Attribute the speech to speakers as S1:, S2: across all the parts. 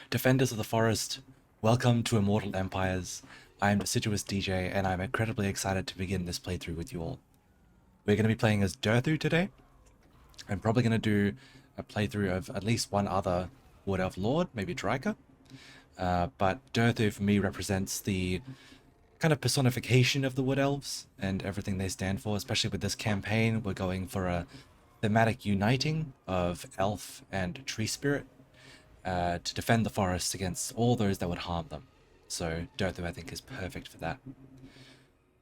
S1: Defenders of the Forest, welcome to Immortal Empires. I am Deciduous DJ, and I'm incredibly excited to begin this playthrough with you all. We're going to be playing as Durthu today. I'm probably going to do a playthrough of at least one other Wood Elf Lord, maybe Drika. But Durthu for me represents the kind of personification of the Wood Elves and everything they stand for, especially with this campaign. We're going for a thematic uniting of elf and tree spirit to defend the forests against all those that would harm them. So Durthu, I think, is perfect for that.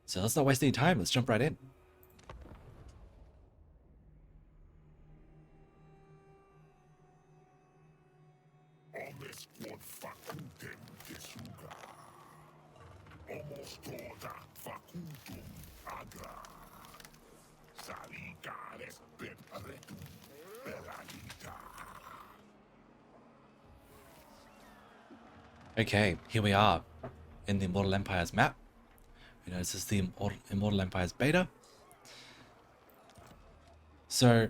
S1: So let's not waste any time. Let's jump right in. Okay, here we are in the Immortal Empires map. You know, this is the Immortal Empires beta. So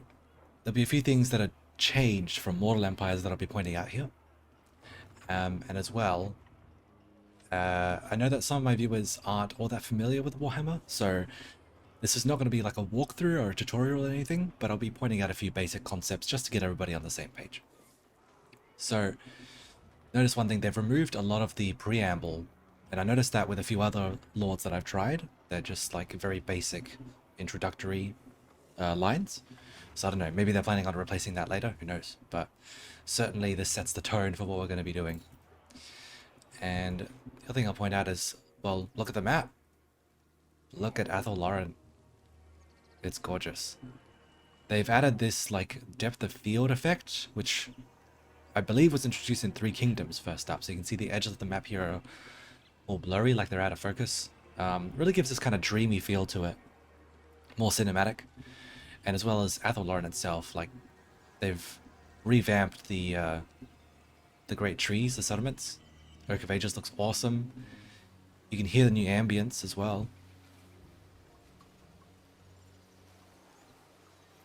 S1: there'll be a few things that are changed from Mortal Empires that I'll be pointing out here. And as well, I know that some of my viewers aren't all that familiar with Warhammer, so this is not going to be like a walkthrough or a tutorial or anything, but I'll be pointing out a few basic concepts just to get everybody on the same page. So notice one thing, they've removed a lot of the preamble, and I noticed that with a few other lords that I've tried. They're just like very basic introductory lines. So I don't know, maybe they're planning on replacing that later, who knows, but certainly this sets the tone for what we're going to be doing. And the other thing I'll point out is, well, look at the map. Look at Athel Loren. It's gorgeous. They've added this like depth of field effect, which I believe was introduced in Three Kingdoms first up. So you can see the edges of the map here are all blurry, like they're out of focus. Really gives this kind of dreamy feel to it. More cinematic. And as well as Athel Loren itself, like they've revamped the great trees, the settlements. Oak of Ages looks awesome. You can hear the new ambience as well.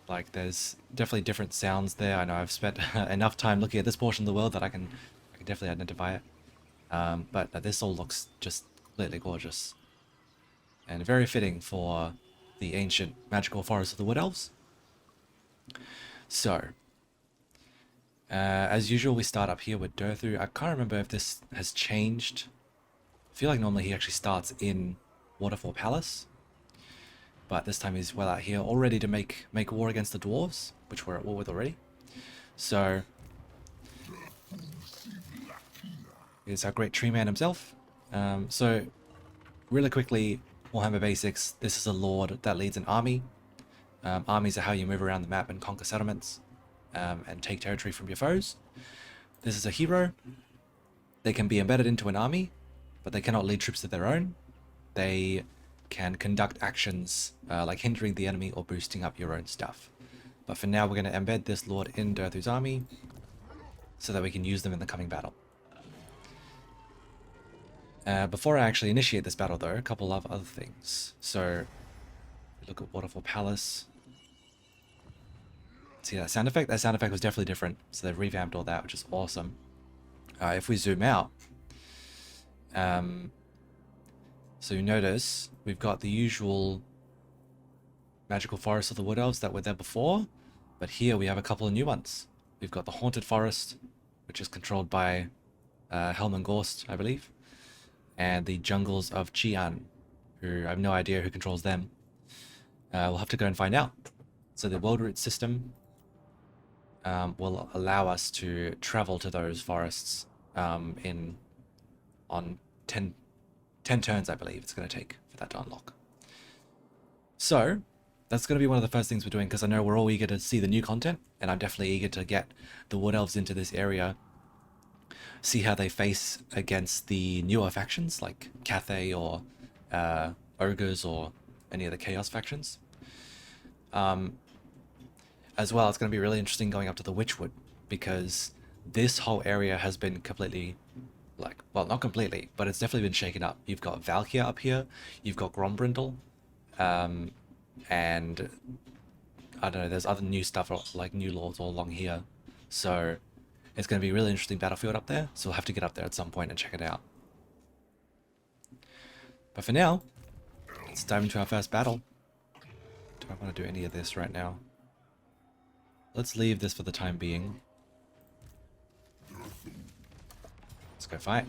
S1: Like there's definitely different sounds there. I know I've spent enough time looking at this portion of the world that I can definitely identify it. But this all looks just completely gorgeous. And very fitting for the ancient magical forest of the Wood Elves. So, as usual, we start up here with Durthu. I can't remember if this has changed. I feel like normally he actually starts in Waterfall Palace. But this time he's well out here, all ready to make war against the dwarves, which we're at war with already. So, here's our great tree man himself. So, really quickly, Warhammer Basics, this is a lord that leads an army. Armies are how you move around the map and conquer settlements and take territory from your foes. This is a hero. They can be embedded into an army, but they cannot lead troops of their own. They can conduct actions like hindering the enemy or boosting up your own stuff. But for now, we're going to embed this lord in Durthu's army so that we can use them in the coming battle. Before I actually initiate this battle, though, a couple of other things. So, look at Waterfall Palace. See that sound effect? That sound effect was definitely different. So they've revamped all that, which is awesome. If we zoom out, so you notice we've got the usual magical forest of the Wood Elves that were there before, but here we have a couple of new ones. We've got the Haunted Forest, which is controlled by Helm and Gorst, I believe, and the Jungles of Qian, who I have no idea who controls them. We'll have to go and find out. So the world route system will allow us to travel to those forests on 10 turns, I believe it's going to take for that to unlock. So that's going to be one of the first things we're doing, because I know we're all eager to see the new content, and I'm definitely eager to get the Wood Elves into this area, see how they face against the newer factions like Cathay or Ogres or any of the Chaos factions. As well, it's going to be really interesting going up to the Witchwood, because this whole area has been completely, like, well, not completely, but it's definitely been shaken up. You've got Valkyr up here, you've got Grombrindle, and I don't know, there's other new stuff like new lords all along here. So It's going to be a really interesting battlefield up there, so we'll have to get up there at some point and check it out. But for now, let's dive into our first battle. Do I want to do any of this right now? Let's leave this for the time being. Let's go fight.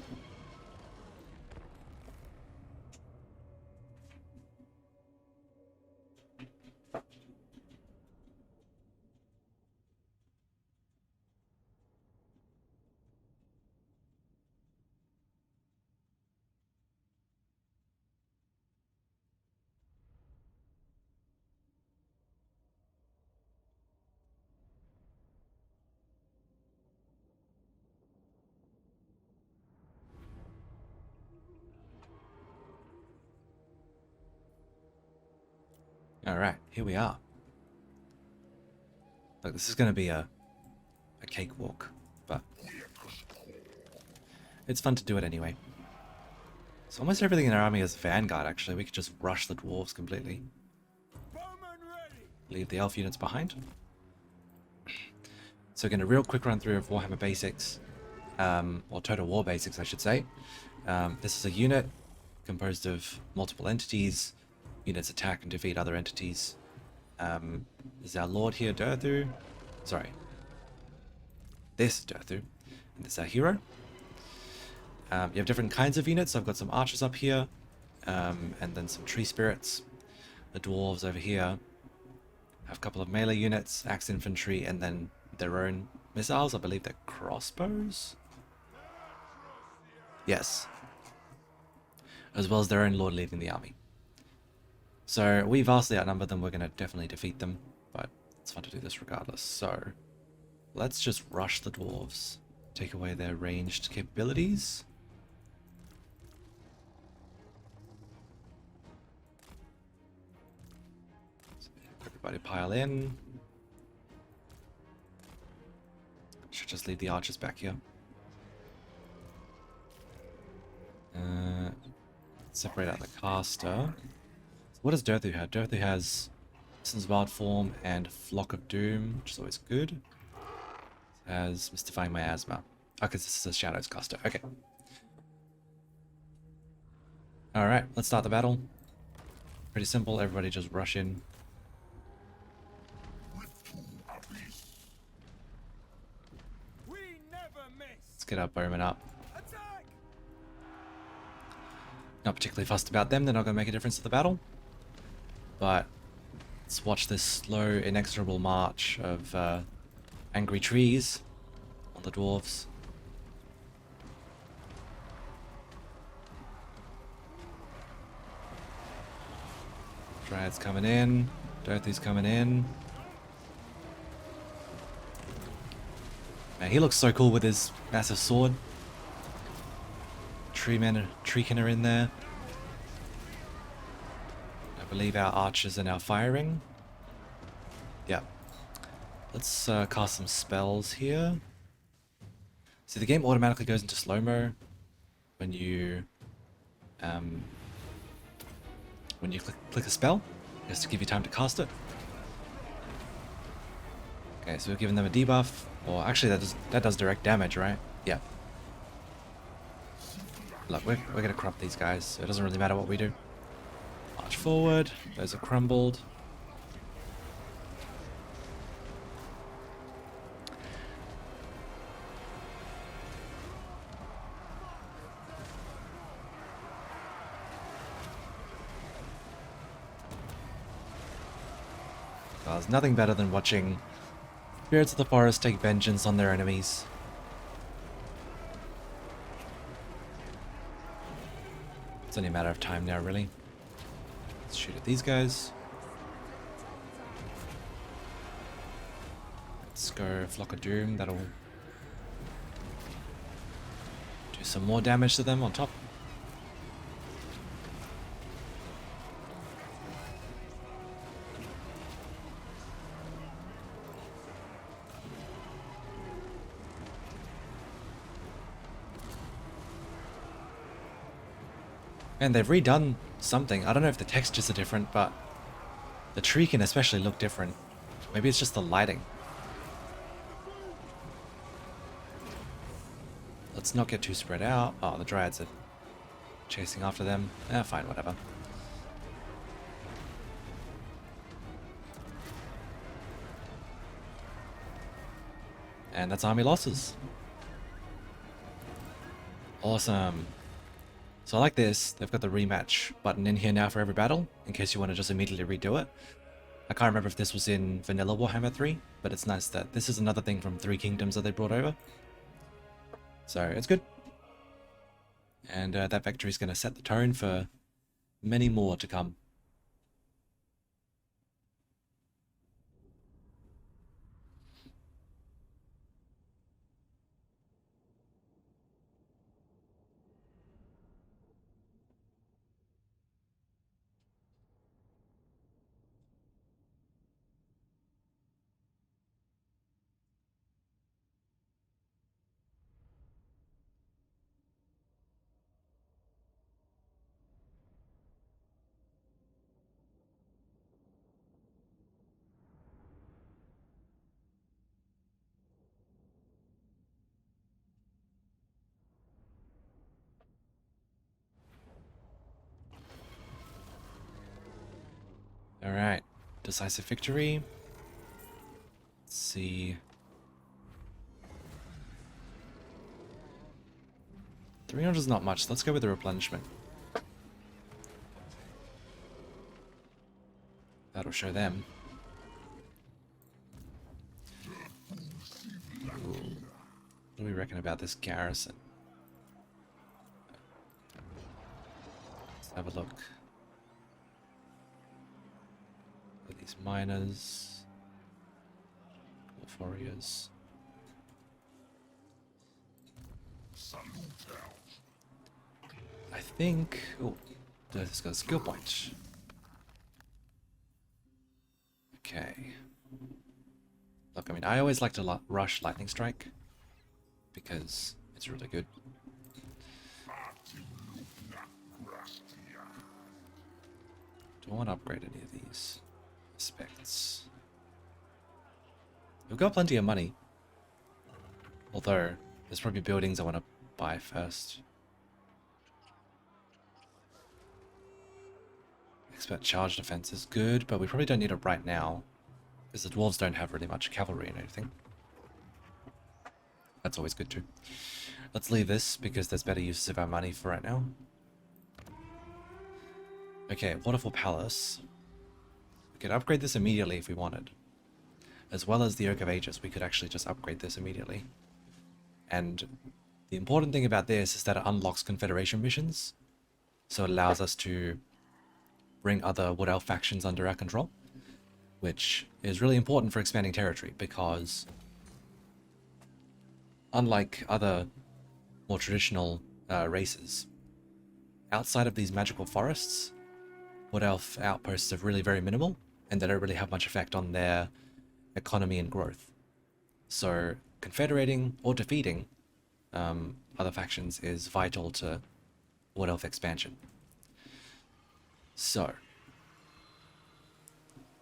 S1: Alright, here we are. Look, this is going to be a cakewalk, but it's fun to do it anyway. So almost everything in our army is vanguard, actually. We could just rush the dwarves completely. Leave the elf units behind. So again, a real quick run through of Warhammer basics, or Total War basics, I should say. This is a unit composed of multiple entities. Units attack and defeat other entities. This is our lord here, Durthu. Sorry. This is Durthu. And this is our hero. You have different kinds of units. I've got some archers up here, and then some tree spirits. The dwarves over here have a couple of melee units, axe infantry, and then their own missiles. I believe they're crossbows? Yes. As well as their own lord leading the army. So we vastly outnumber them. We're going to definitely defeat them, but it's fun to do this regardless. So let's just rush the dwarves, take away their ranged capabilities. So everybody pile in. Should just leave the archers back here. Separate out the caster. What does Durthu have? Durthu has Sin's Wild Form and Flock of Doom, which is always good. It has Mystifying Miasma. Okay, this is a Shadows caster. Okay. Alright, let's start the battle. Pretty simple, everybody just rush in. Let's get our bowmen up. Not particularly fussed about them, they're not going to make a difference to the battle. But let's watch this slow, inexorable march of angry trees on the dwarves. Dryad's coming in, Durthu's coming in. Man, he looks so cool with his massive sword. Treekin are in there. I believe our archers are now firing. Yeah. Let's cast some spells here. So the game automatically goes into slow-mo when you click a spell, just to give you time to cast it. Okay, so we've given them a debuff, or actually that does direct damage, right? Yeah. Look, we're gonna crump these guys, so it doesn't really matter what we do. March forward, those are crumbled. Well, there's nothing better than watching spirits of the forest take vengeance on their enemies. It's only a matter of time now, really. Let's shoot at these guys. Let's go Flock of Doom, that'll do some more damage to them on top. And they've redone something. I don't know if the textures are different, but the tree can especially look different. Maybe it's just the lighting. let's not get too spread out. Oh, the dryads are chasing after them. Fine, whatever. And that's army losses. Awesome. So I like this. They've got the rematch button in here now for every battle, in case you want to just immediately redo it. I can't remember if this was in vanilla Warhammer 3, but it's nice that this is another thing from Three Kingdoms that they brought over. So it's good. And that victory is going to set the tone for many more to come. Alright, decisive victory. Let's see. 300 is not much. Let's go with the replenishment. That'll show them. Ooh. What do we reckon about this garrison? Let's have a look. At these miners. Warriors. I think... Oh, this got a skill point. Okay. Look, I mean, I always like to rush Lightning Strike because it's really good. Do I want to upgrade any of these aspects? We've got plenty of money. Although, there's probably buildings I want to buy first. Expert charge defense is good, but we probably don't need it right now. Because the dwarves don't have really much cavalry and anything. That's always good too. Let's leave this because there's better uses of our money for right now. Okay, Waterfall Palace. We could upgrade this immediately if we wanted. As well as the Oak of Ages, we could actually just upgrade this immediately. And the important thing about this is that it unlocks Confederation missions. So it allows us to bring other Wood Elf factions under our control. Which is really important for expanding territory, because unlike other more traditional races, outside of these magical forests, Wood Elf outposts are really very minimal, and they don't really have much effect on their economy and growth. So confederating or defeating other factions is vital to Wood Elf expansion. So...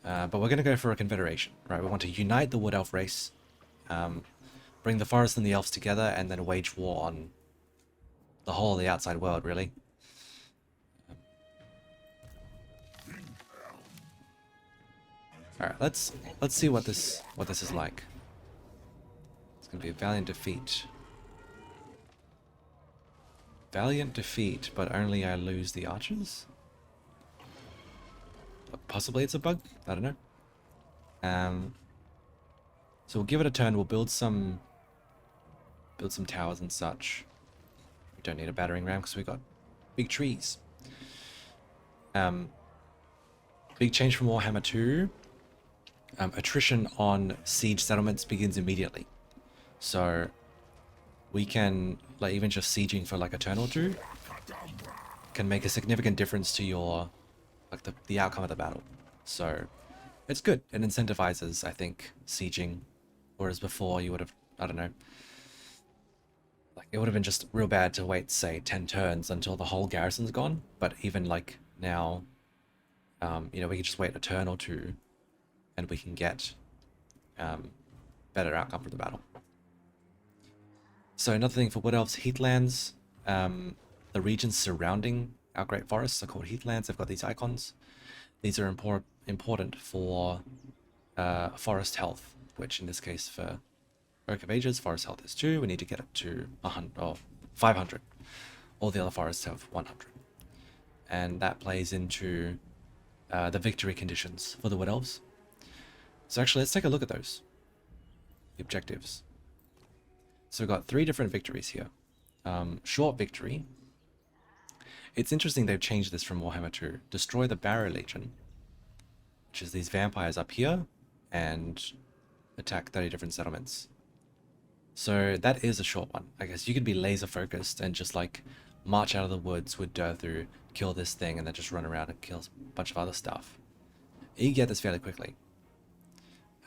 S1: but we're going to go for a confederation, right? We want to unite the Wood Elf race, bring the forest and the elves together, and then wage war on the whole of the outside world, really. All right, let's see what this is like. It's going to be a valiant defeat. Valiant defeat, but only I lose the archers. Possibly it's a bug. I don't know. So we'll give it a turn. We'll build some towers and such. We don't need a battering ram because we've got big trees. Big change from Warhammer 2. Attrition on siege settlements begins immediately. So we can, like, even just sieging for like a turn or two can make a significant difference to your, like, the outcome of the battle. So it's good. It incentivizes, I think, sieging. Whereas before you would have, I don't know, like, it would have been just real bad to wait, say, 10 turns until the whole garrison's gone. But even like now, you know, we can just wait a turn or two and we can get better outcome for the battle. So another thing for Wood Elves, heathlands, the regions surrounding our great forests are called heathlands. They've got these icons. These are important for forest health, which in this case for Oak of Ages, forest health is 2. We need to get it to 100 or 500. All the other forests have 100. And that plays into the victory conditions for the Wood Elves. So actually, let's take a look at those. The objectives. So we've got 3 different victories here. Short victory. It's interesting they've changed this from Warhammer 2. Destroy the Barrier Legion, which is these vampires up here, and attack 30 different settlements. So that is a short one. I guess you could be laser focused and just like march out of the woods with Durthu, kill this thing, and then just run around and kill a bunch of other stuff. You get this fairly quickly.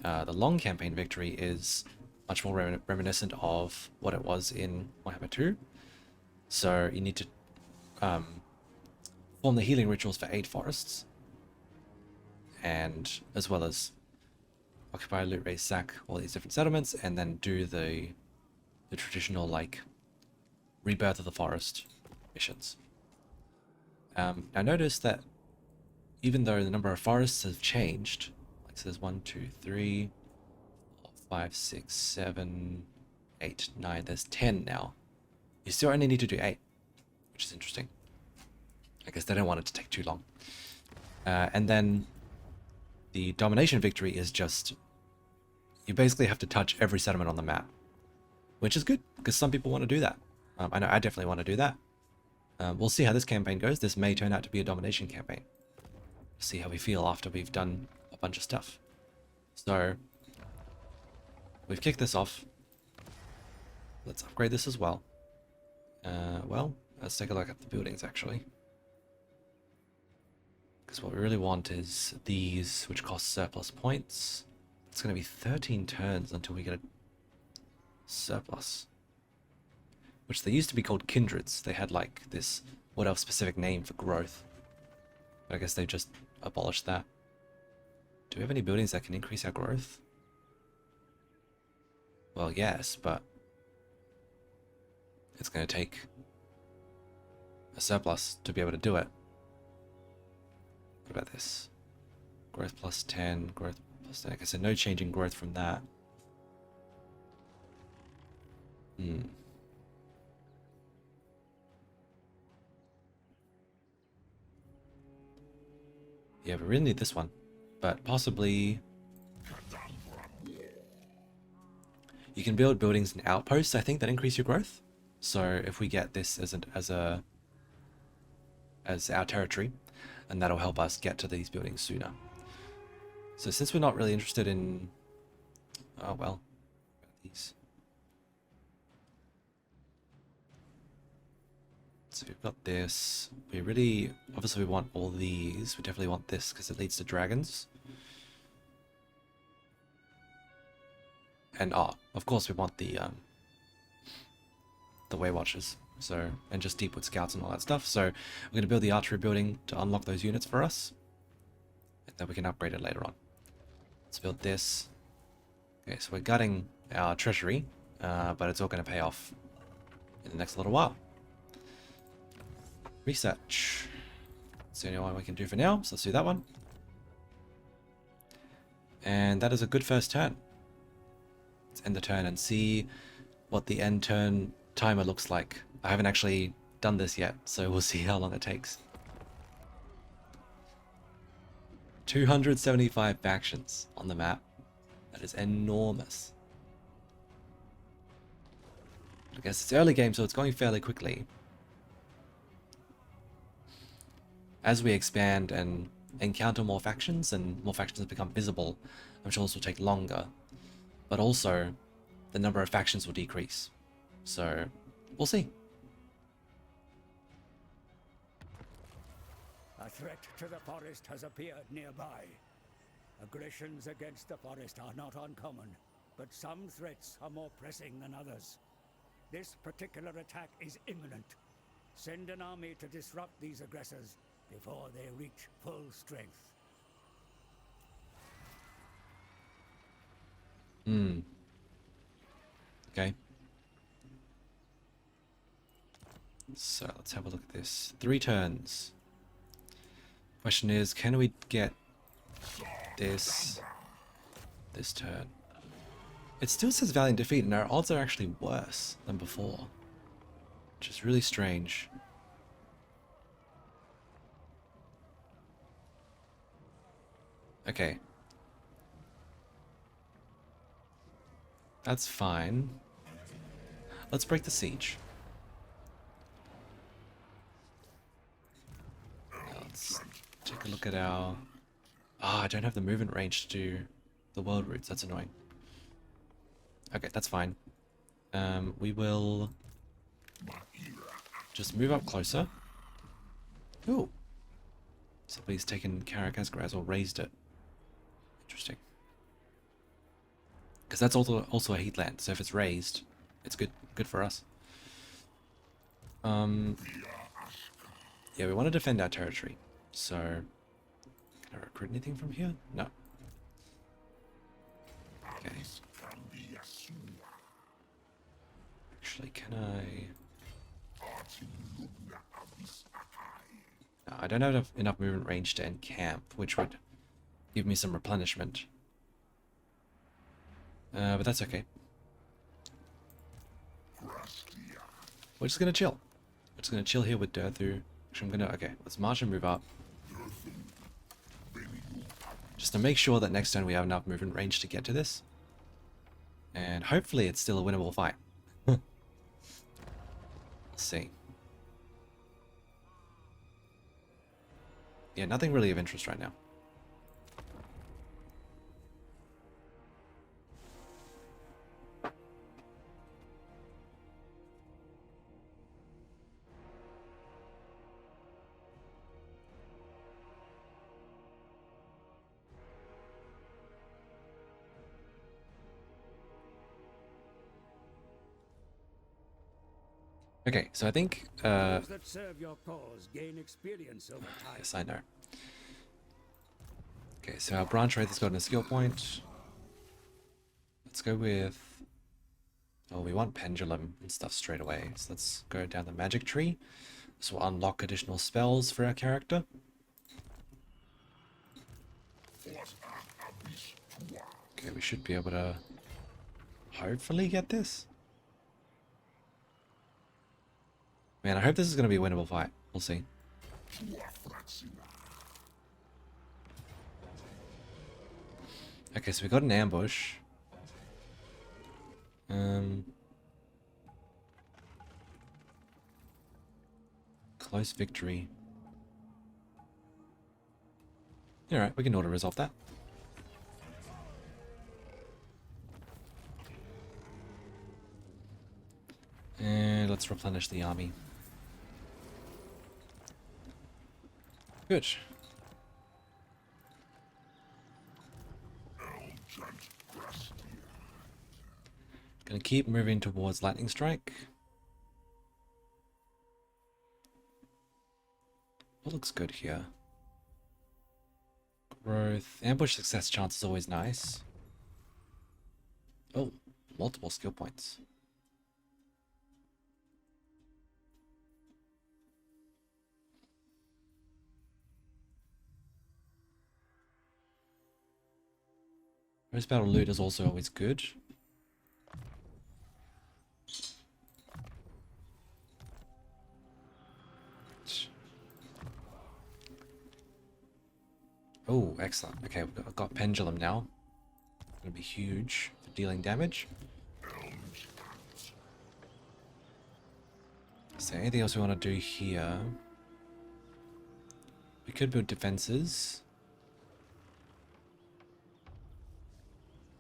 S1: The long campaign victory is much more reminiscent of what it was in Warhammer 2. So you need to form the healing rituals for 8 forests, and as well as occupy, loot, raise, sack all these different settlements, and then do the traditional like rebirth of the forest missions. Now notice that even though the number of forests have changed, like so there's 1, 2, 3, 4, 5, 6, 7, 8, 9, there's 10 now. You still only need to do 8, which is interesting. I guess they don't want it to take too long. And then the domination victory is just, you basically have to touch every settlement on the map, which is good because some people want to do that. I know I definitely want to do that. We'll see how this campaign goes. This may turn out to be a domination campaign. See how we feel after we've done a bunch of stuff. So we've kicked this off. Let's upgrade this as well. Well, let's take a look at the buildings actually. Because what we really want is these, which cost surplus points. It's going to be 13 turns until we get a surplus. Which they used to be called kindreds. They had like this what else specific name for growth. But I guess they just abolished that. Do we have any buildings that can increase our growth? Well, yes, but it's going to take a surplus to be able to do it. What about this? Growth plus 10, growth plus 10. Okay, so no change in growth from that. Yeah, we really need this one. But possibly you can build buildings and outposts, I think, that increase your growth. So if we get this as our territory, and that'll help us get to these buildings sooner. So since we're not really interested in, oh well, these. So we've got this. We really, obviously we want all these. We definitely want this because it leads to dragons. And of course we want the Way Watchers. So, and just Deepwood Scouts and all that stuff. So we're going to build the archery building to unlock those units for us. And then we can upgrade it later on. Let's build this. Okay, so we're gutting our treasury, but it's all going to pay off in the next little while. Research. That's the only one we can do for now, so let's do that one. And that is a good first turn. Let's end the turn and see what the end turn timer looks like. I haven't actually done this yet, so we'll see how long it takes. 275 factions on the map. That is enormous. I guess it's early game, so it's going fairly quickly. As we expand and encounter more factions and more factions become visible, I'm sure this will take longer. But also, the number of factions will decrease. So, we'll see.
S2: A threat to the forest has appeared nearby. Aggressions against the forest are not uncommon, but some threats are more pressing than others. This particular attack is imminent. Send an army to disrupt these aggressors before they reach full strength.
S1: Okay. So let's have a look at this. 3 turns. Question is, can we get this turn? It still says valiant defeat, and our odds are actually worse than before, which is really strange. Okay. That's fine. Let's break the siege. Let's take a look at our... Ah, I don't have the movement range to do the world routes. That's annoying. Okay, that's fine. We will just move up closer. Ooh. Somebody's taken Karak Asgraz or raised it. Interesting. Because that's also a heatland, so if it's raised, it's good for us. Yeah, we want to defend our territory. So, can I recruit anything from here? No. Okay. Actually, can I... No, I don't have enough movement range to end camp, which would give me some replenishment. But that's okay. We're just gonna chill. We're just gonna chill here with Durthu. Actually, I'm gonna... Okay, let's march and move up. Just to make sure that next turn we have enough movement range to get to this. And hopefully it's still a winnable fight. Let's see. Yeah, nothing really of interest right now. Okay, so I think,
S2: Those that serve your cause gain experience over time.
S1: yes, I know. Okay, so our branch wraith has gotten a skill point. Let's go with... Oh, we want pendulum and stuff straight away. So let's go down the magic tree. This will unlock additional spells for our character. Okay, we should be able to hopefully get this. Man, I hope this is going to be a winnable fight. We'll see. Okay, so we got an ambush. Close victory. Alright, we can auto-resolve that. And let's replenish the army. Good. Gonna keep moving towards lightning strike. What looks good here? Growth. Ambush success chance is always nice. Oh, multiple skill points. Post battle loot is also always good. Oh, excellent. Okay, I've got pendulum now. Gonna be huge for dealing damage. Is there anything else we want to do here? We could build defenses.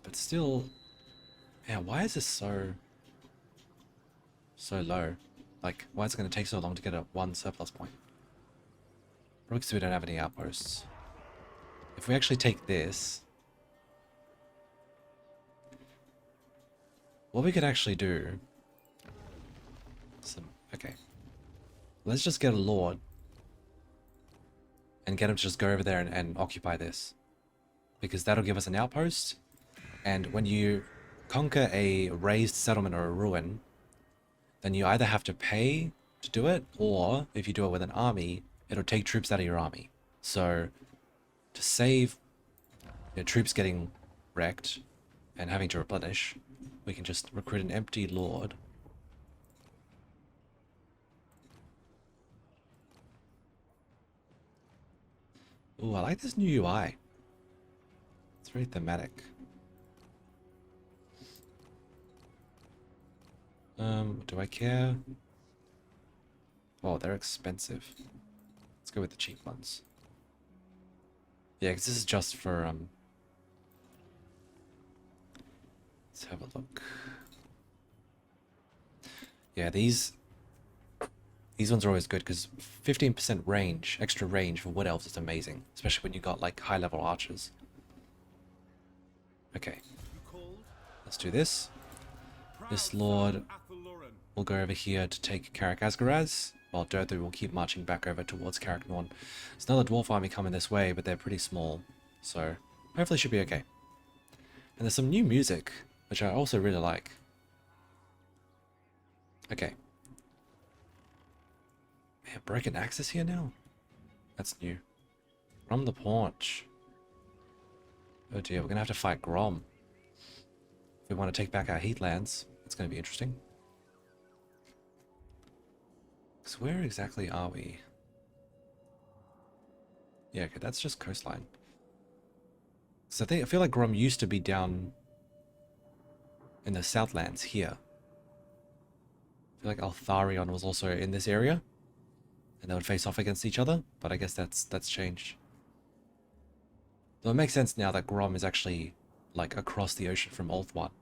S1: But still, yeah, why is this so low? Like, why is it going to take so long to get a 1 surplus point? Probably because we don't have any outposts. If we actually take this, what we could actually do... Okay. Let's just get a lord and get him to just go over there and occupy this. Because that'll give us an outpost. And when you conquer a raised settlement or a ruin, then you either have to pay to do it, or if you do it with an army, it'll take troops out of your army. So to save troops getting wrecked and having to replenish, we can just recruit an empty lord. Ooh, I like this new UI. It's very thematic. Do I care? Oh, they're expensive. Let's go with the cheap ones. Yeah, because this is just for, let's have a look. Yeah, these ones are always good because 15% range, extra range for wood elves is amazing, especially when you got like high level archers. Okay, let's do this. This lord will go over here to take Karak Asgaraz, while Durthu will keep marching back over towards Karak Norn. There's another dwarf army coming this way, but they're pretty small, so hopefully should be okay. And there's some new music, which I also really like. Okay. Man, broken axis here now? That's new. Grom the Paunch. Oh dear, we're gonna have to fight Grom. If we want to take back our heatlands, it's gonna be interesting. So where exactly are we? Yeah, okay, that's just coastline. So I feel like Grom used to be down in the Southlands here. I feel like Altharion was also in this area, and they would face off against each other, but I guess that's changed. Though it makes sense now that Grom is actually like across the ocean from Ulthuan.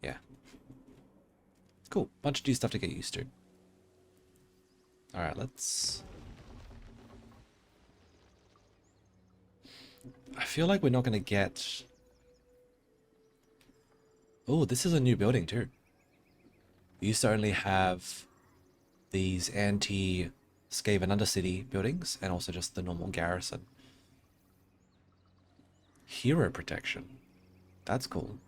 S1: Yeah. Cool. Bunch of new stuff to get used to. Alright, let's... I feel like we're not going to get... Oh, this is a new building too. We used to only have these anti-Skaven Undercity buildings, and also just the normal garrison. Hero protection. That's cool.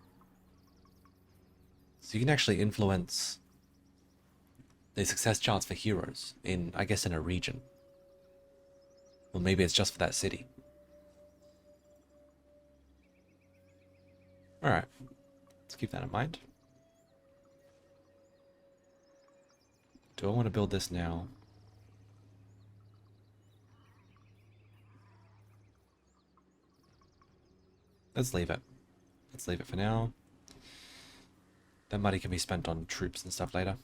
S1: So you can actually influence the success chance for heroes in, I guess, in a region. Or maybe it's just for that city. Alright. Let's keep that in mind. Do I want to build this now? Let's leave it. Let's leave it for now. That money can be spent on troops and stuff later.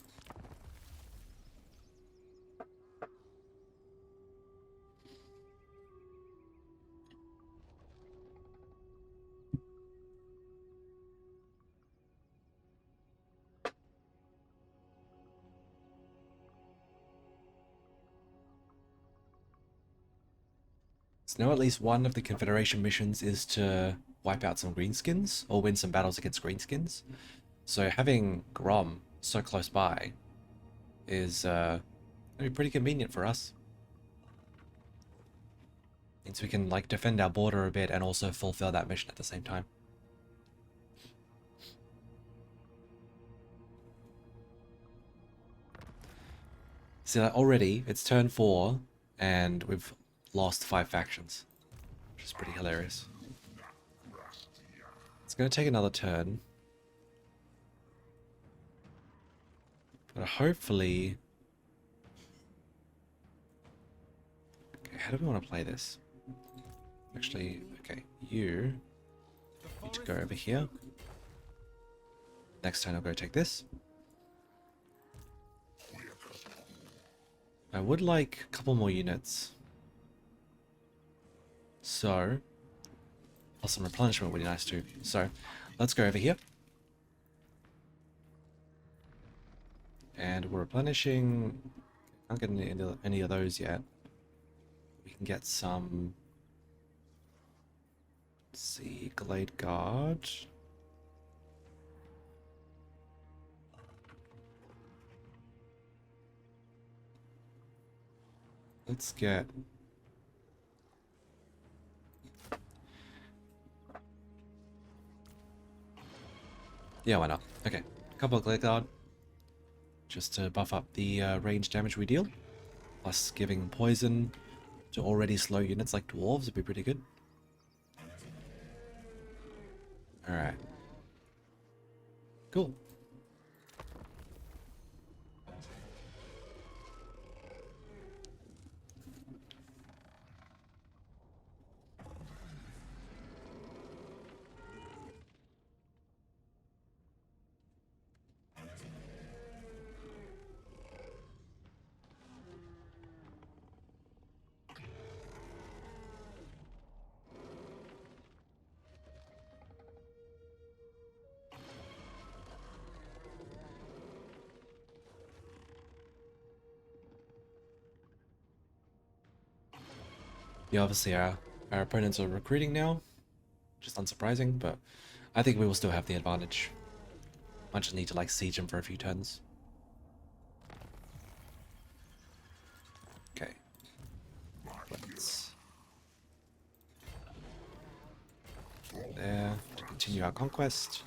S1: So now at least one of the Confederation missions is to wipe out some greenskins, or win some battles against greenskins. So having Grom so close by is gonna be pretty convenient for us. Means we can like defend our border a bit and also fulfill that mission at the same time. So already it's turn 4 and we've lost 5 factions, which is pretty hilarious. It's going to take another turn, but hopefully... Okay, how do we want to play this? Actually, okay, you need to go over here. Next turn I'll go take this. I would like a couple more units. So, plus some replenishment would be nice too. So, let's go over here. And we're replenishing. Can't get any of those yet. We can get some. Let's see, Glade Guard. Let's get. Yeah, why not? Okay, couple of Glade Guard. just to buff up the range damage we deal. Plus giving poison to already slow units like dwarves would be pretty good. Alright. Cool. Yeah, obviously our opponents are recruiting now, just unsurprising, but I think we will still have the advantage. Might just need to like siege them for a few turns. Okay. Let's there to continue our conquest.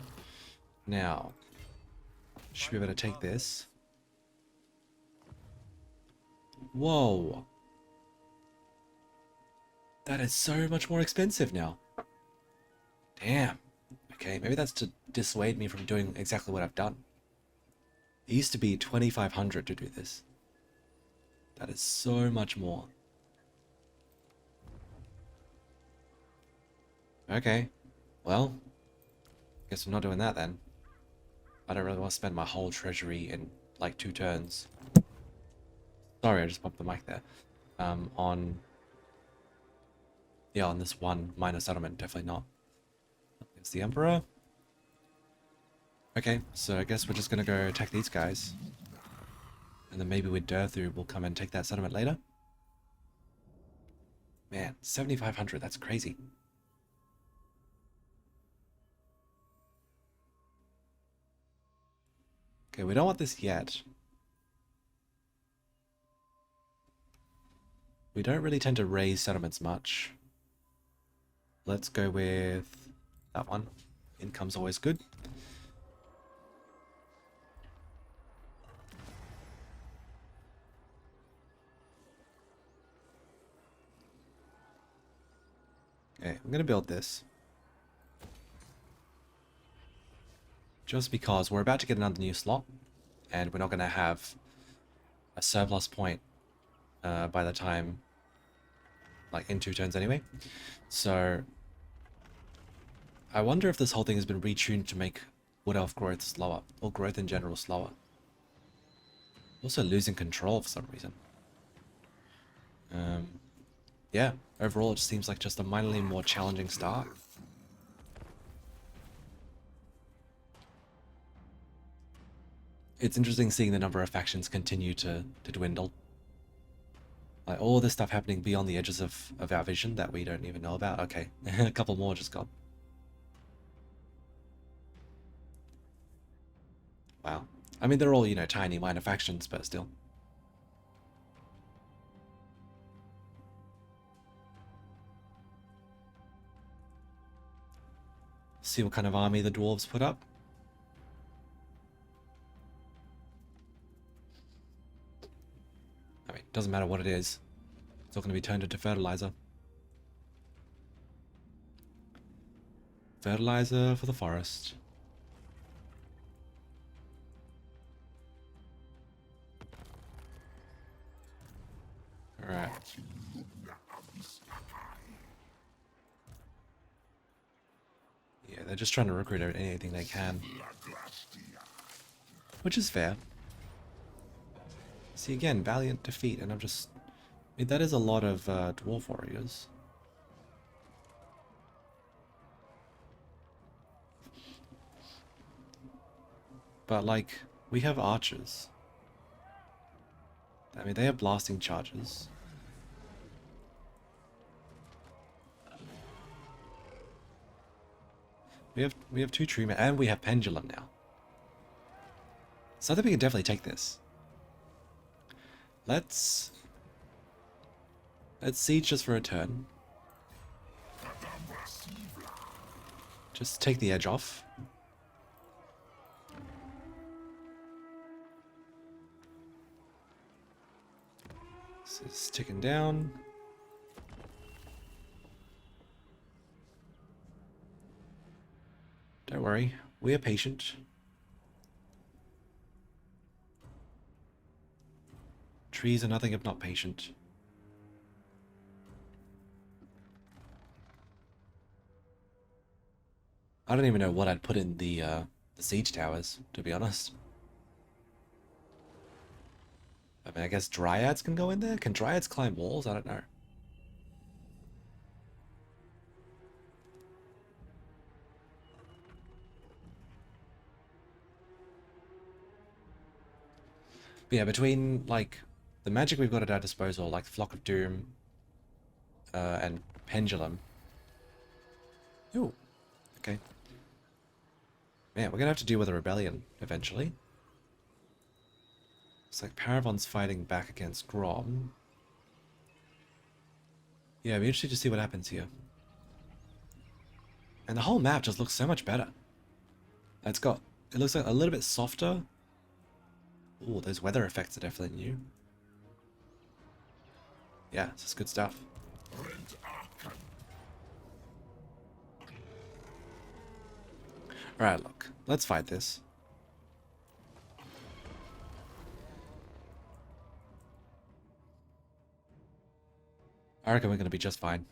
S1: Now, should be able to take this. Whoa! That is so much more expensive now. Damn. Okay, maybe that's to dissuade me from doing exactly what I've done. It used to be 2,500 to do this. That is so much more. Okay. Well, guess I'm not doing that then. I don't really want to spend my whole treasury in like 2 turns. Sorry, I just bumped the mic there. On this one minor settlement, definitely not. It's the Emperor. Okay, so I guess we're just gonna go attack these guys. And then maybe with Durthu we'll come and take that settlement later. Man, 7,500, that's crazy. Okay, we don't want this yet. We don't really tend to raise settlements much. Let's go with that one. Income's always good. Okay, I'm gonna build this. Just because we're about to get another new slot, and we're not gonna have a surplus point by the time, like in 2 turns anyway. So I wonder if this whole thing has been retuned to make Wood Elf growth slower, or growth in general slower. Also losing control for some reason. Yeah, overall it just seems like just a minorly more challenging start. It's interesting seeing the number of factions continue to dwindle. Like all this stuff happening beyond the edges of our vision that we don't even know about. Okay, a couple more just got. Wow. I mean, they're all, you know, tiny minor factions, but still. See what kind of army the dwarves put up. I mean, doesn't matter what it is. It's all going to be turned into fertilizer. Fertilizer for the forest. Alright. Yeah, they're just trying to recruit anything they can. Which is fair. See, again, valiant defeat, and I'm just... I mean, that is a lot of dwarf warriors. But, like, we have archers. I mean, they have blasting charges. We have 2 treemen, and we have pendulum now. So I think we can definitely take this. Let's siege just for a turn. Just take the edge off. This is ticking down. Don't worry, we are patient. Trees are nothing if not patient. I don't even know what I'd put in the siege towers, to be honest. I mean, I guess dryads can go in there? Can dryads climb walls? I don't know. But yeah, between, like, the magic we've got at our disposal, like Flock of Doom, and Pendulum. Ooh, okay. Man, we're gonna have to deal with a rebellion eventually. It's like Paravon's fighting back against Grom. Yeah, it'd be interesting to see what happens here. And the whole map just looks so much better. It looks like a little bit softer. Ooh, those weather effects are definitely new. Yeah, this is good stuff. Alright, look. Let's fight this. I reckon we're going to be just fine.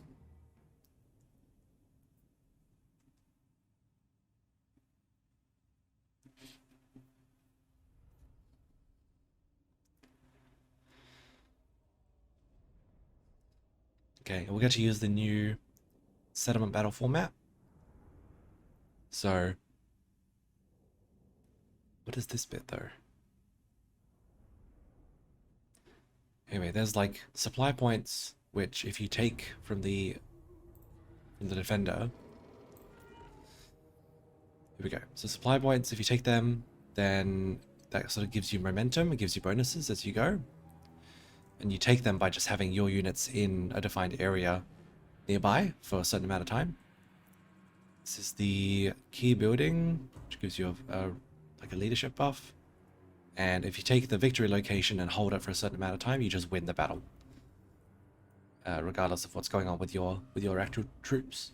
S1: Okay, we'll get to use the new settlement battle format. So, what is this bit though? Anyway, there's like supply points, which if you take from the defender. Here we go. So supply points, if you take them, then that sort of gives you momentum, it gives you bonuses as you go. And you take them by just having your units in a defined area nearby for a certain amount of time. This is the key building, which gives you like a leadership buff. And if you take the victory location and hold it for a certain amount of time, you just win the battle, regardless of what's going on with your actual troops.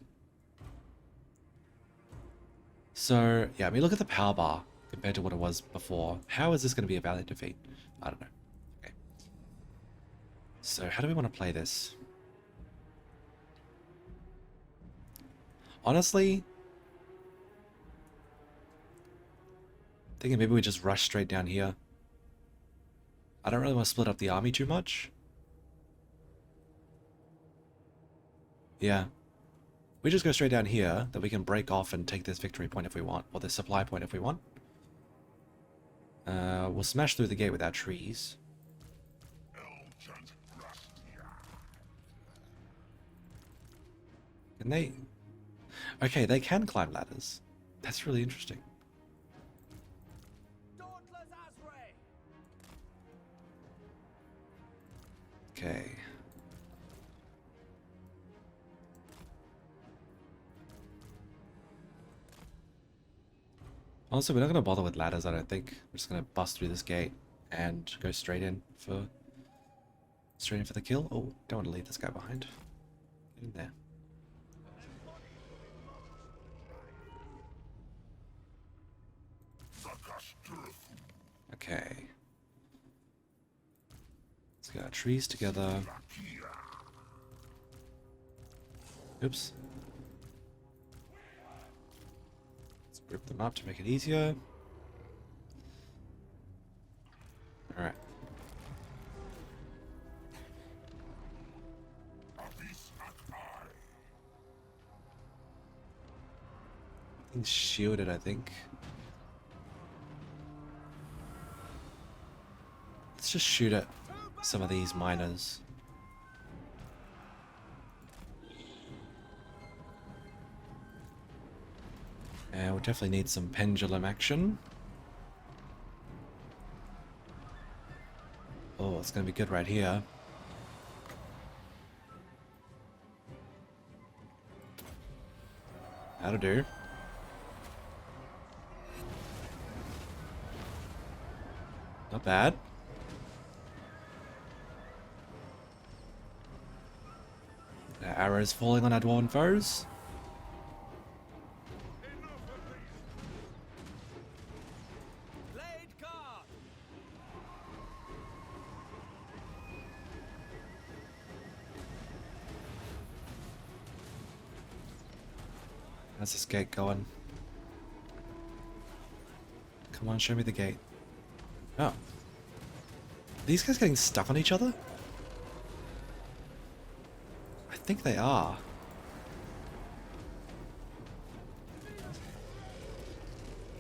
S1: So yeah, I mean, look at the power bar compared to what it was before. How is this going to be a valid defeat? I don't know. Okay. So how do we want to play this? Honestly, thinking maybe we just rush straight down here. I don't really want to split up the army too much. Yeah. We just go straight down here, that we can break off and take this victory point if we want, or this supply point if we want. We'll smash through the gate with our trees. Can they... Okay, they can climb ladders. That's really interesting. Okay. Also, we're not going to bother with ladders, I don't think. We're just going to bust through this gate and go straight in for the kill. Oh, don't want to leave this guy behind. Get in there. Okay. Let's get our trees together. Oops. Let's group them up to make it easier. Alright. He's shielded, I think. Let's just shoot at some of these miners. And we'll definitely need some pendulum action. Oh, it's going to be good right here. That'll do. Not bad. Arrows falling on our dwarven foes.
S2: Blade guard!
S1: How's this gate going? Come on, show me the gate. Oh. Are these guys getting stuck on each other? I think they are.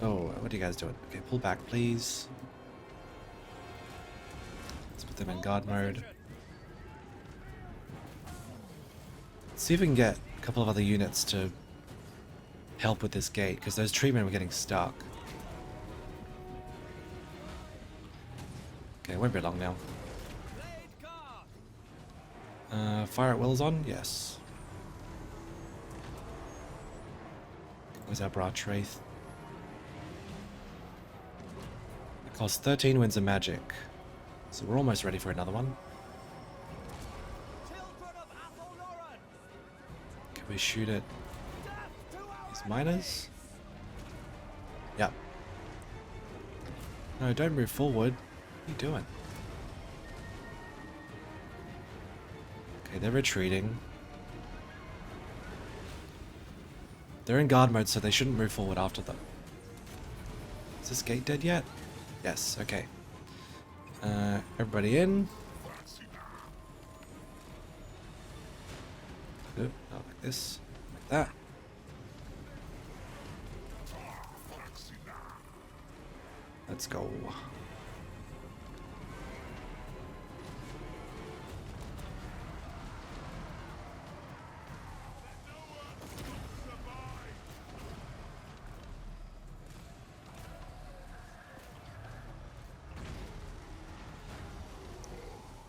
S1: Oh, what are you guys doing? Okay, pull back, please. Let's put them in guard mode. Let's see if we can get a couple of other units to help with this gate, because those treemen were getting stuck. Okay, it won't be long now. Fire at will is on? Yes. Where's our Bra Traith? It costs 13 winds of magic. So we're almost ready for another one.
S2: Children of Athel Loren!
S1: Can we shoot at these miners? Yep. No, don't move forward. What are you doing? Okay, they're retreating. They're in guard mode, so they shouldn't move forward after them. Is this gate dead yet? Yes, okay. Everybody in. Oop, not like this. Like that. Let's go.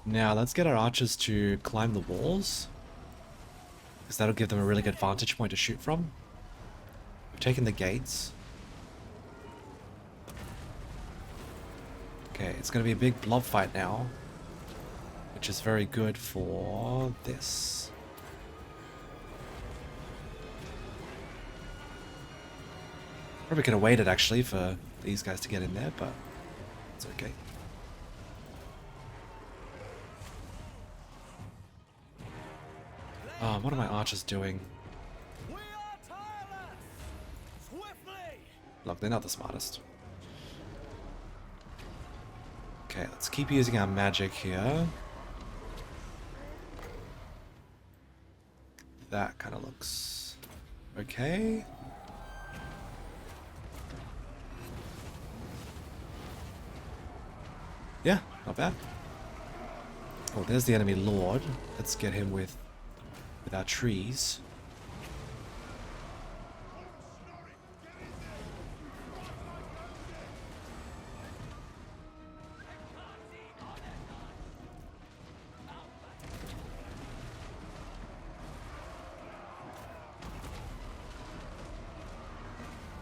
S1: Now, let's get our archers to climb the walls, because that'll give them a really good vantage point to shoot from. We've taken the gates. Okay, it's going to be a big blob fight now, which is very good for this. Probably could have waited, actually, for these guys to get in there, but it's okay. Oh, what are my archers doing?
S2: We are tireless! Swiftly!
S1: Look, they're not the smartest. Okay, let's keep using our magic here. That kind of looks okay. Yeah, not bad. Oh, there's the enemy lord. Let's get him with our trees.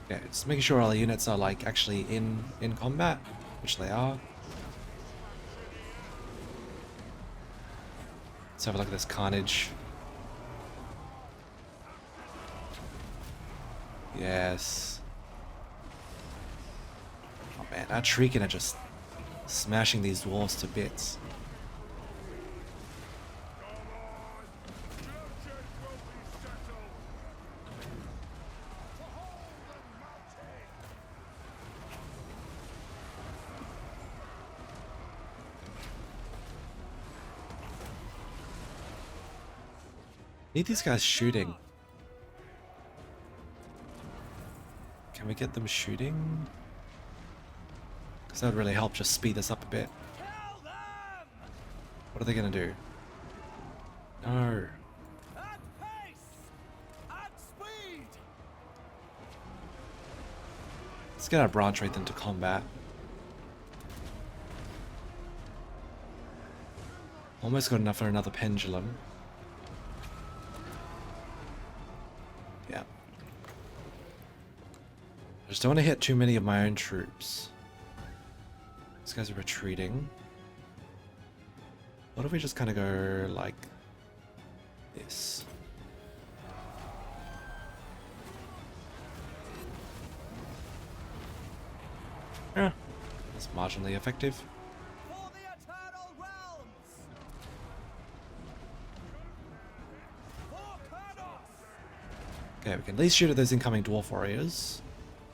S1: Yeah, just making sure all the units are like actually in combat, which they are. Let's have a look at this carnage. Yes. Oh man, our Treekin are just smashing these dwarves to bits. Need these guys shooting. Can we get them shooting? Because that would really help just speed this up a bit.
S2: Kill them!
S1: What are they going to do? No.
S2: At pace! At speed!
S1: Let's get our branch right into combat. Almost got enough for another pendulum. Yeah. I just don't want to hit too many of my own troops. These guys are retreating. What if we just kind of go like Yes. Yeah, that's marginally effective.
S2: For the eternal realms! For Kurnos!
S1: Okay, we can at least shoot at those incoming dwarf warriors.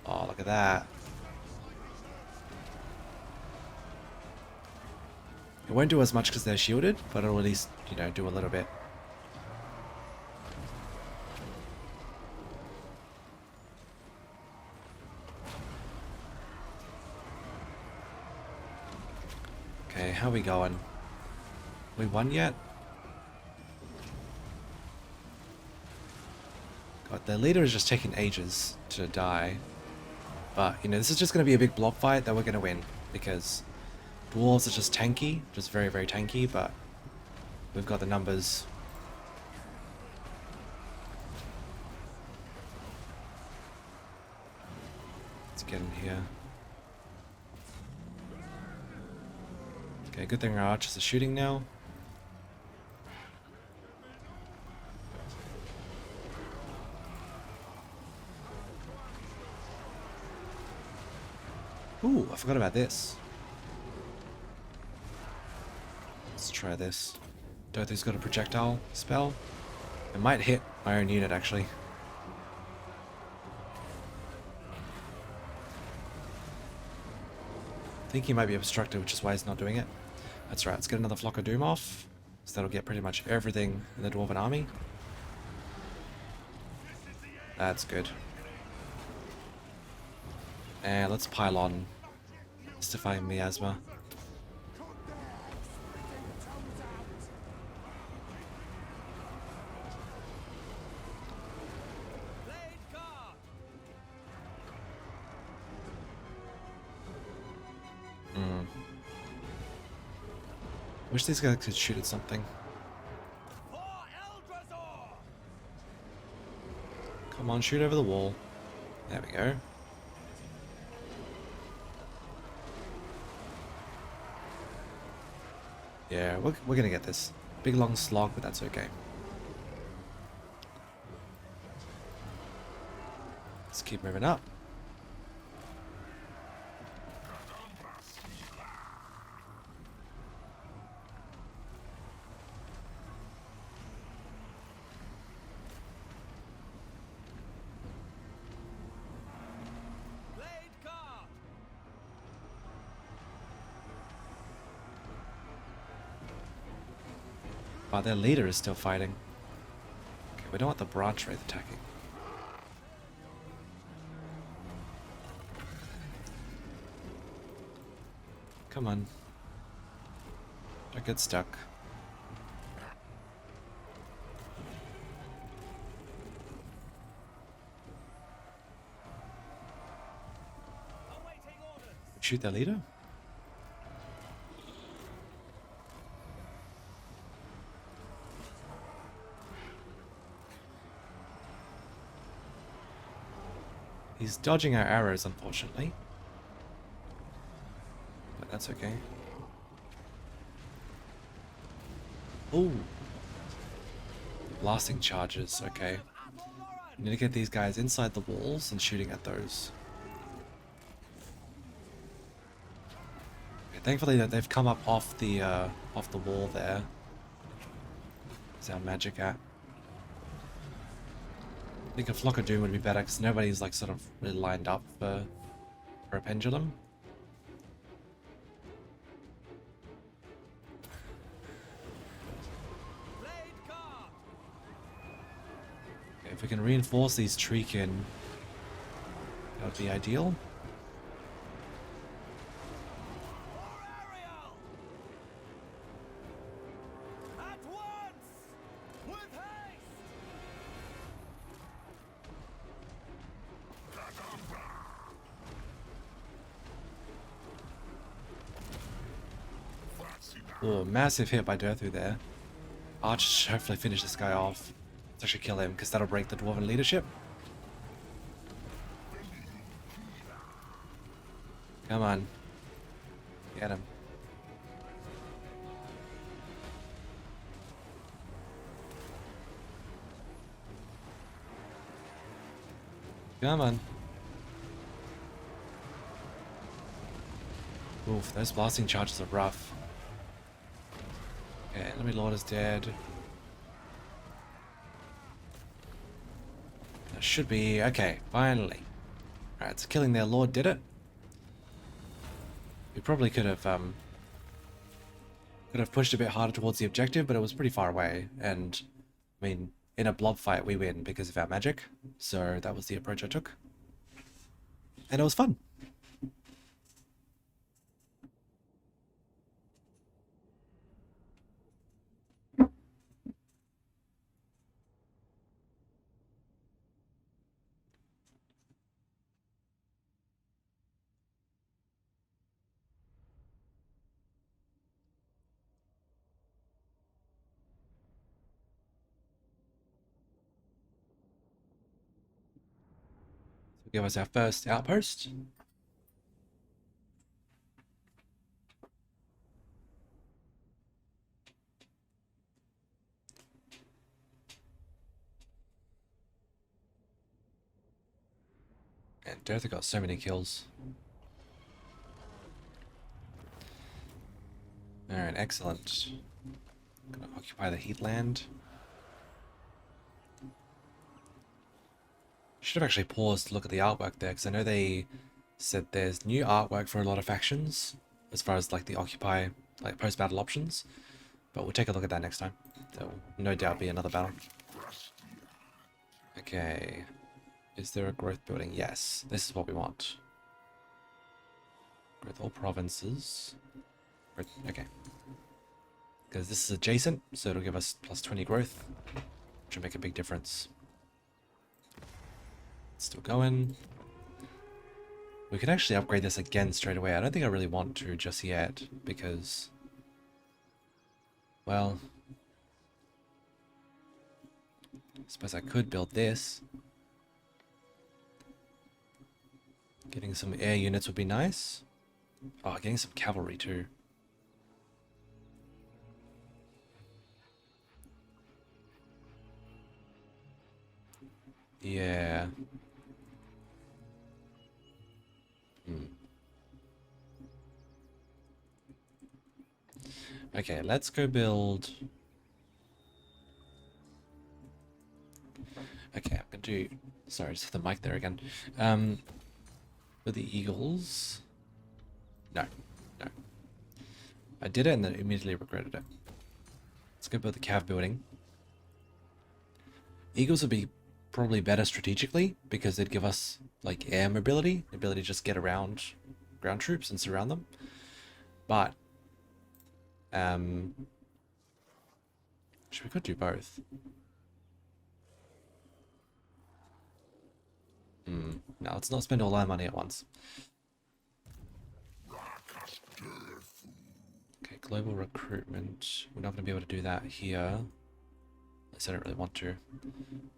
S1: Oh, look at that. It won't do as much because they're shielded, but it'll at least, you know, do a little bit. Okay, how are we going? We won yet? God, the leader is just taking ages to die. But, you know, this is just going to be a big blob fight that we're going to win. Because dwarves are just tanky, just very, very tanky, but we've got the numbers. Let's get in here. Okay, good thing our archers are shooting now. Ooh, I forgot about this. Let's try this. Durthu's got a projectile spell. It might hit my own unit, actually. I think he might be obstructed, which is why he's not doing it. That's right, let's get another Flock of Doom off. So that'll get pretty much everything in the Dwarven army. That's good. And let's pile on Mystifying Miasma. Wish these guys could shoot at something. Come on, shoot over the wall. There we go. Yeah, we're gonna get this. Big long slog, but that's okay. Let's keep moving up. Wow, their leader is still fighting. Okay, we don't want the branch wraith attacking. Come on. Don't get stuck. Shoot their leader? He's dodging our arrows, unfortunately. But that's okay. Ooh. Blasting charges, okay. We need to get these guys inside the walls and shooting at those. Okay, thankfully that they've come up off the wall there. Is our magic at? I think a Flock of Doom would be better because nobody's like sort of really lined up for a pendulum. Okay, if we can reinforce these Treekin, that would be ideal. Oh, massive hit by Durthu there. Arch should hopefully finish this guy off. Let's actually kill him, because that'll break the Dwarven leadership. Come on. Get him. Come on. Oof, those blasting charges are rough. Okay, enemy lord is dead. That should be okay, finally. Alright, so killing their lord did it. We probably could have pushed a bit harder towards the objective, but it was pretty far away, and I mean, in a blob fight we win because of our magic, so that was the approach I took. And it was fun. So give us our first outpost. And Durthu got so many kills. Alright, excellent. Gonna occupy the heatland. Should have actually paused to look at the artwork there, because I know they said there's new artwork for a lot of factions, as far as like the occupy, like post-battle options. But we'll take a look at that next time. There will no doubt be another battle. Okay. Is there a growth building? Yes. This is what we want. Growth all provinces. Okay. Because this is adjacent, so it'll give us plus 20 growth, which will make a big difference. Still going. We could actually upgrade this again straight away. I don't think I really want to just yet, because, well, I suppose I could build this. Getting some air units would be nice. Oh, getting some cavalry too. Yeah. Okay, let's go build. Okay, I'm gonna do. Sorry, just the mic there again. For the eagles. No, no. I did it and then immediately regretted it. Let's go build the cav building. Eagles would be probably better strategically because they'd give us like air mobility, the ability to just get around ground troops and surround them. But we could do both. No, let's not spend all our money at once. Okay, global recruitment. We're not going to be able to do that here. At least I don't really want to.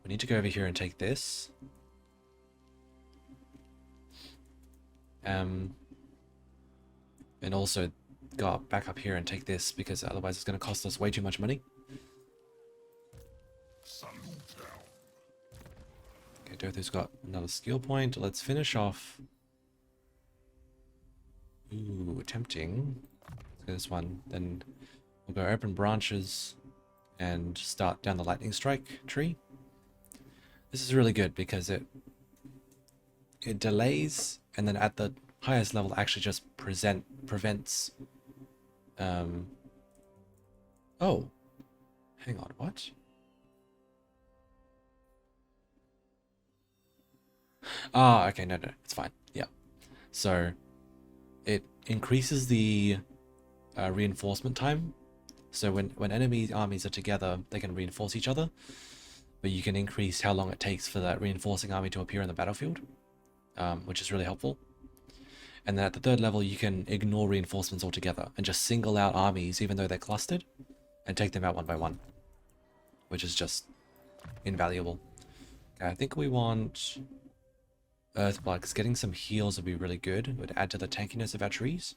S1: We need to go over here and take this. And also go back up here and take this, because otherwise it's going to cost us way too much money. Okay, Durthu's got another skill point. Let's finish off. Ooh, tempting. Let's go this one. Then we'll go open branches and start down the lightning strike tree. This is really good because it delays, and then at the highest level actually just prevents. Oh, hang on, what? Ah, okay, no, it's fine. Yeah, so it increases the reinforcement time. So when enemy armies are together, they can reinforce each other, but you can increase how long it takes for that reinforcing army to appear in the battlefield, which is really helpful. And then at the third level, you can ignore reinforcements altogether and just single out armies, even though they're clustered, and take them out one by one, which is just invaluable. Okay, I think we want Earthblood, because getting some heals would be really good. It would add to the tankiness of our trees.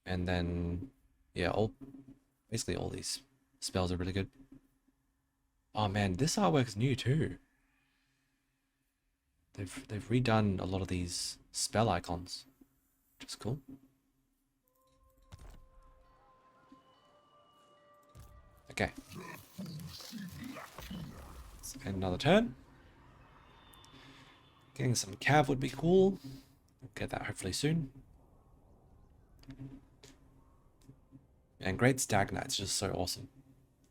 S1: And then, yeah, basically all these spells are really good. Oh man, this artwork is new too. They've redone a lot of these spell icons, which is cool. Okay. Let's end another turn. Getting some cav would be cool. We'll get that hopefully soon. And Great Stag Knight's just so awesome.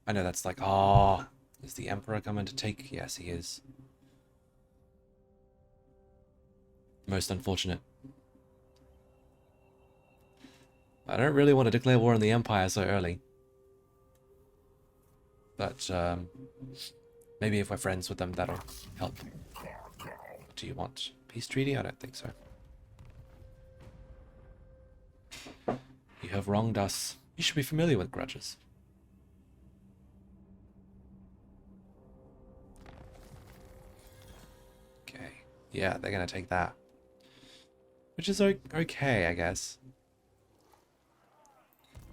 S1: I know that's like, oh, is the Emperor coming to take? Yes, he is. Most unfortunate. I don't really want to declare war on the Empire so early. But maybe if we're friends with them, that'll help. Do you want peace treaty? I don't think so. You have wronged us. You should be familiar with grudges. Okay. Yeah, they're gonna take that. Which is okay, I guess.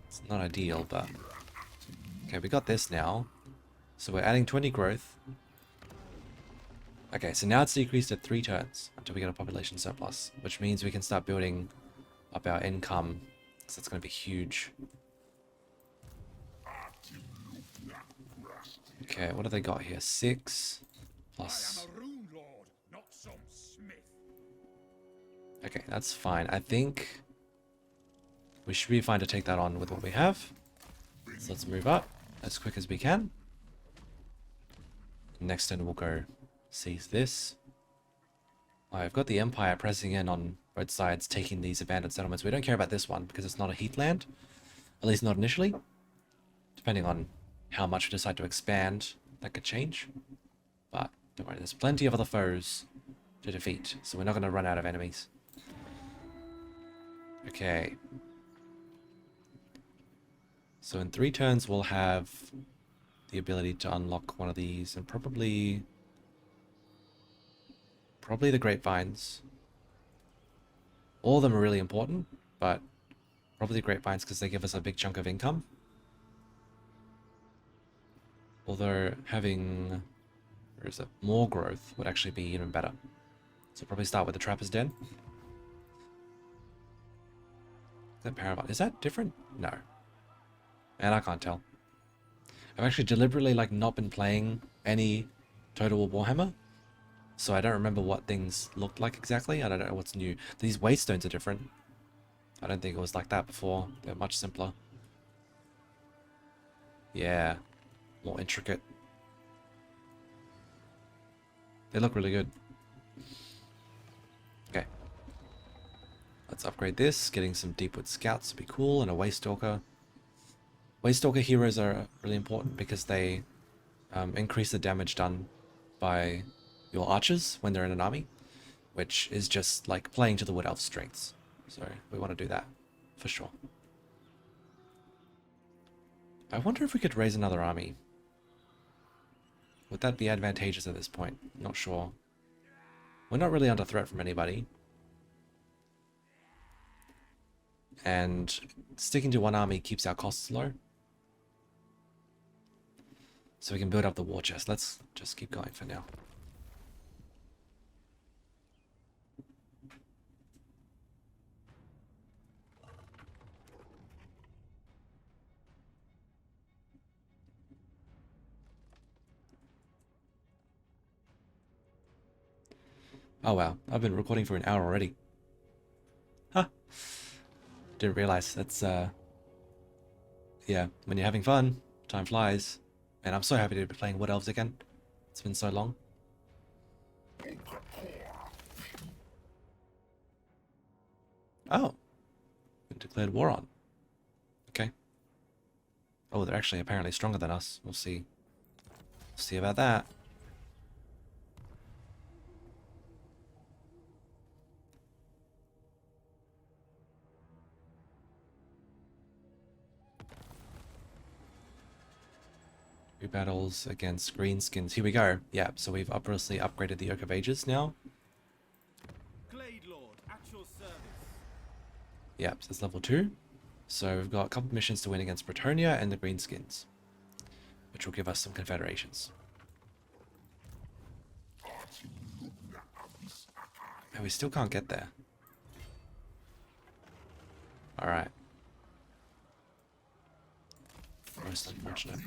S1: It's not ideal, but... Okay, we got this now. So we're adding 20 growth. Okay, so now it's decreased at 3 turns until we get a population surplus, which means we can start building up our income. So it's going to be huge. Okay, what have they got here? 6 plus... Okay, that's fine. I think we should be fine to take that on with what we have. So let's move up as quick as we can. Next turn we'll go seize this. I've got the Empire pressing in on both sides, taking these abandoned settlements. We don't care about this one because it's not a heat land. At least not initially. Depending on how much we decide to expand, that could change. But don't worry, there's plenty of other foes to defeat, so we're not going to run out of enemies. Okay. So in 3 turns we'll have the ability to unlock one of these, and probably the grapevines. All of them are really important, but probably the grapevines because they give us a big chunk of income. Although having, where is it, more growth would actually be even better. So probably start with the Trapper's Den. Is that Paragon? Is that different? No. And I can't tell. I've actually deliberately not been playing any Total War Warhammer, so I don't remember what things looked like exactly. I don't know what's new. These waystones are different. I don't think it was like that before. They're much simpler. Yeah, more intricate. They look really good. Okay. Let's upgrade this. Getting some Deepwood Scouts would be cool, and a Waystalker. Waystalker heroes are really important because they increase the damage done by your archers when they're in an army, which is just like playing to the Wood Elf's strengths. So we want to do that for sure. I wonder if we could raise another army. Would that be advantageous at this point? Not sure. We're not really under threat from anybody. And sticking to one army keeps our costs low. So we can build up the war chest. Let's just keep going for now. Oh wow, I've been recording for an hour already. Huh. Didn't realize. That's, yeah, when you're having fun, time flies. And I'm so happy to be playing Wood Elves again. It's been so long. Oh. Been declared war on. Okay. Oh, they're actually apparently stronger than us. We'll see. We'll see about that. Battles against greenskins. Here we go. Yeah, so we've obviously upgraded the Yoke of Ages now.
S3: Glade Lord, at your service.
S1: Yeah, so it's level 2. So we've got a couple missions to win against Bretonia and the greenskins, which will give us some confederations. And we still can't get there. Alright. Most unfortunate.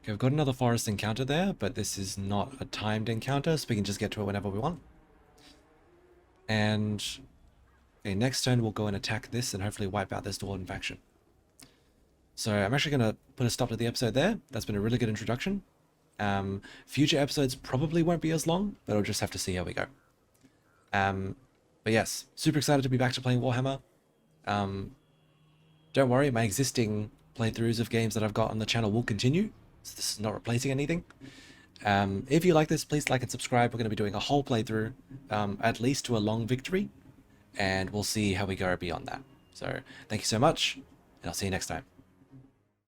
S1: Okay, we've got another forest encounter there, but this is not a timed encounter, so we can just get to it whenever we want. And okay, next turn we'll go and attack this and hopefully wipe out this Dwarven faction. So I'm actually going to put a stop to the episode there. That's been a really good introduction. Future episodes probably won't be as long, but I'll just have to see how we go. But yes, super excited to be back to playing Warhammer. Don't worry, my existing playthroughs of games that I've got on the channel will continue. So this is not replacing anything. If you like this, please like and subscribe. We're going to be doing a whole playthrough, at least to a long victory, and we'll see how we go beyond that. So thank you so much, and I'll see you next time.